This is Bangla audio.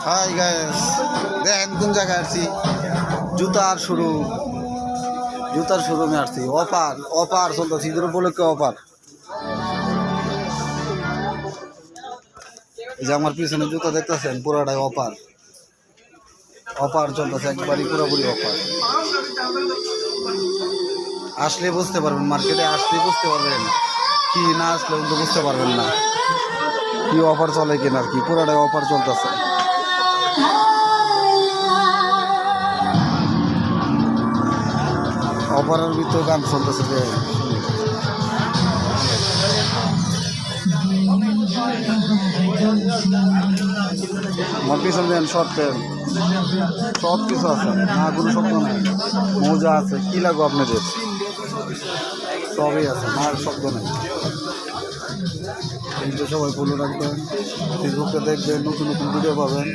হাই গাইস, দেখেন কোন জায়গায় আসছি। জুতার শোরুমে আসছি। অফার চলতেছে, ঈদের উপলক্ষে অফার। এই যে আমার পিছনে জুতা দেখতেছেন, পুরোটাই অফার চলতেছে, একবারই পুরোপুরি অফার। আসলে বুঝতে পারবেন, মার্কেটে আসলে বুঝতে পারবেন, কি না আসলে কিন্তু বুঝতে পারবেন না কি অফার চলে কিনা। আর কি পুরোটাই অফার চলতেছে। অফারের ভিতরে গান চলতেছে যে আমার পিছনে দেন শর্ট প্যান্ট, সব কিছু আছে, না কোনো শব্দ নাই। মোজা আছে, কি লাগবে আপনাদের, সবই আছে, না শব্দ নেই। এই যে সবাই ফলো রাখবেন, ফেসবুকে দেখবেন, নতুন নতুন ভিডিও পাবেন।